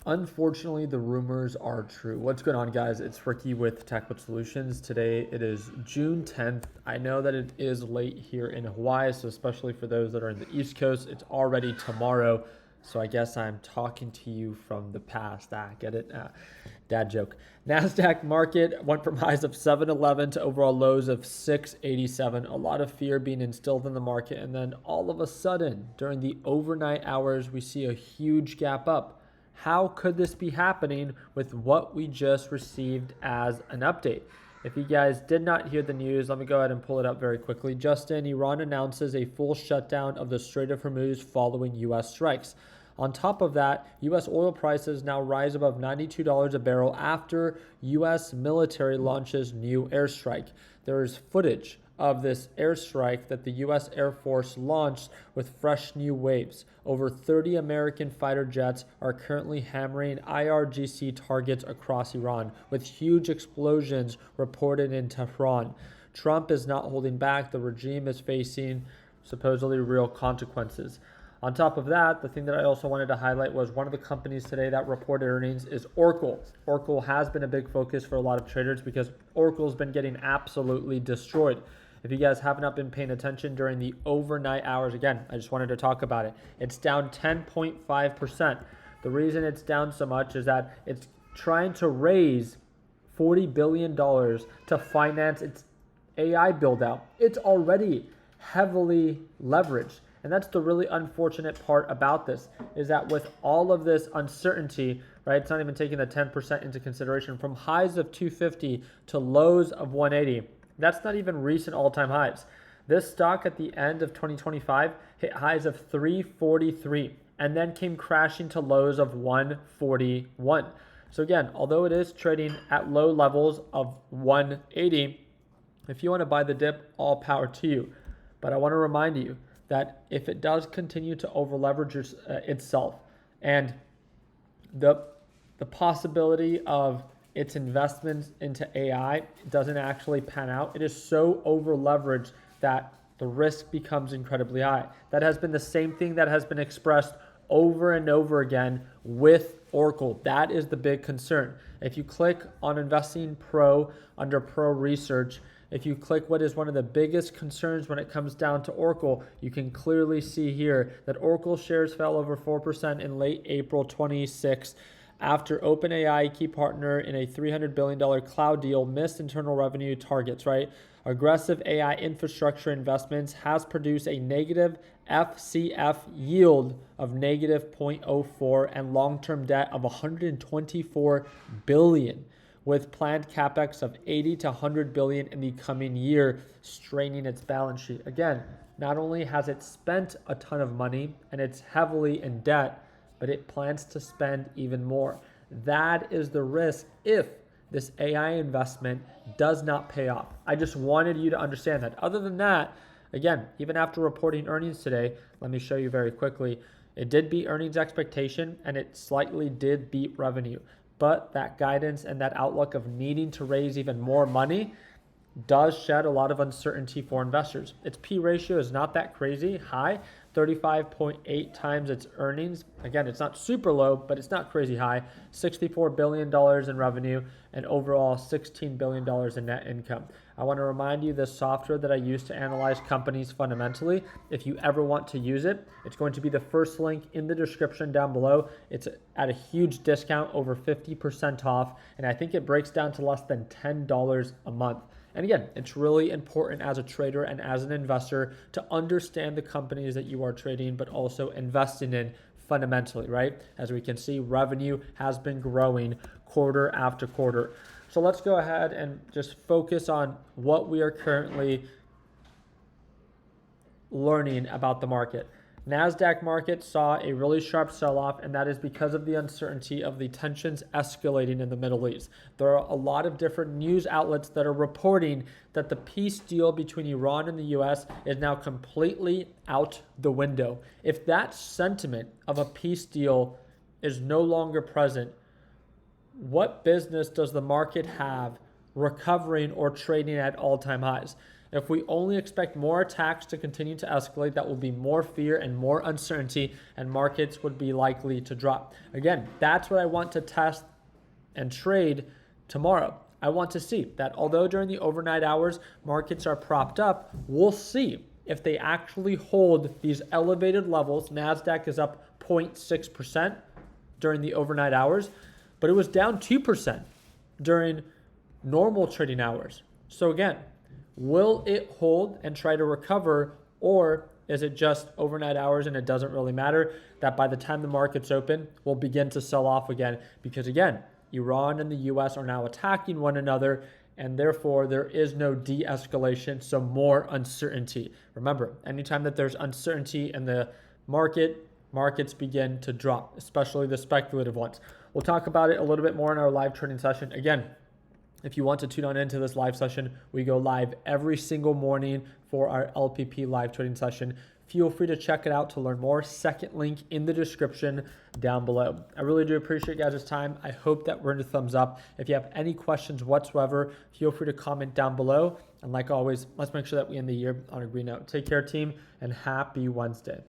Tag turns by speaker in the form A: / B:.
A: Unfortunately, the rumors are true. What's going on, guys? It's Ricky with TechWit Solutions. Today it is June 10th. I know that it is late here in Hawaii, so especially for those that are in the East Coast, it's already tomorrow. So I guess I'm talking to you from the past. Get it? Dad joke. NASDAQ market went from highs of 711 to overall lows of 687. A lot of fear being instilled in the market. And then all of a sudden, during the overnight hours, we see a huge gap up. How could this be happening with what we just received as an update? If you guys did not hear the news, let me go ahead and pull it up very quickly. Just in, Iran announces a full shutdown of the Strait of Hormuz following U.S. strikes. On top of that, U.S. oil prices now rise above $92 a barrel after U.S. military launches new airstrike. There is footage of this airstrike that the U.S. Air Force launched with fresh new waves. Over 30 American fighter jets are currently hammering IRGC targets across Iran, with huge explosions reported in Tehran. Trump is not holding back. The regime is facing supposedly real consequences. On top of that, the thing that I also wanted to highlight was one of the companies today that reported earnings is Oracle. Oracle has been a big focus for a lot of traders because Oracle's been getting absolutely destroyed. If you guys have not been paying attention during the overnight hours, again, I just wanted to talk about it. It's down 10.5%. The reason it's down so much is that it's trying to raise $40 billion to finance its AI build out. It's already heavily leveraged. And that's the really unfortunate part about this, is that with all of this uncertainty, right, it's not even taking the 10% into consideration, from highs of 250 to lows of 180. That's not even recent all-time highs. This stock at the end of 2025 hit highs of 343 and then came crashing to lows of 141. So again, although it is trading at low levels of 180, if you want to buy the dip, all power to you. But I want to remind you that if it does continue to over leverage itself, and the possibility of its investments into AI doesn't actually pan out, it is so over leveraged that the risk becomes incredibly high. That has been the same thing that has been expressed over and over again with Oracle. That is the big concern. If you click on Investing Pro under Pro Research, if you click what is one of the biggest concerns when it comes down to Oracle, you can clearly see here that Oracle shares fell over 4% in late April 26 after OpenAI, key partner in a $300 billion cloud deal, missed internal revenue targets, right? Aggressive AI infrastructure investments has produced a negative FCF yield of negative 0.04 and long-term debt of $124 billion, with planned capex of 80 to 100 billion in the coming year, straining its balance sheet. Again, not only has it spent a ton of money and it's heavily in debt, but it plans to spend even more. That is the risk if this AI investment does not pay off. I just wanted you to understand that. Other than that, again, even after reporting earnings today, let me show you very quickly. It did beat earnings expectation and it slightly did beat revenue. But that guidance and that outlook of needing to raise even more money does shed a lot of uncertainty for investors. Its P ratio is not that crazy high, 35.8 times its earnings. Again, it's not super low, but it's not crazy high. $64 billion in revenue and overall $16 billion in net income. I want to remind you the software that I use to analyze companies fundamentally. If you ever want to use it, it's going to be the first link in the description down below. It's at a huge discount, over 50% off, and I think it breaks down to less than $10 a month. And again, it's really important as a trader and as an investor to understand the companies that you are trading, but also investing in fundamentally, right? As we can see, revenue has been growing quarter after quarter. So let's go ahead and just focus on what we are currently learning about the market. NASDAQ market saw a really sharp sell-off, and that is because of the uncertainty of the tensions escalating in the Middle East. There are a lot of different news outlets that are reporting that the peace deal between Iran and the U.S. is now completely out the window. If that sentiment of a peace deal is no longer present, what business does the market have recovering or trading at all-time highs? If we only expect more attacks to continue to escalate, that will be more fear and more uncertainty, and markets would be likely to drop. Again, that's what I want to test and trade tomorrow. I want to see that although during the overnight hours markets are propped up, we'll see if they actually hold these elevated levels. NASDAQ is up 0.6% during the overnight hours, but it was down 2% during normal trading hours. So again, will it hold and try to recover, or is it just overnight hours and it doesn't really matter that by the time the markets open, we'll begin to sell off again? Because again, Iran and the US are now attacking one another, and therefore there is no de-escalation, so more uncertainty. Remember, anytime that there's uncertainty in the markets begin to drop, especially the speculative ones. We'll talk about it a little bit more in our live trading session. Again, if you want to tune on into this live session, we go live every single morning for our LPP live trading session. Feel free to check it out to learn more. Second link in the description down below. I really do appreciate you guys' time. I hope that we're in a thumbs up. If you have any questions whatsoever, feel free to comment down below. And like always, let's make sure that we end the year on a green note. Take care, team, and happy Wednesday.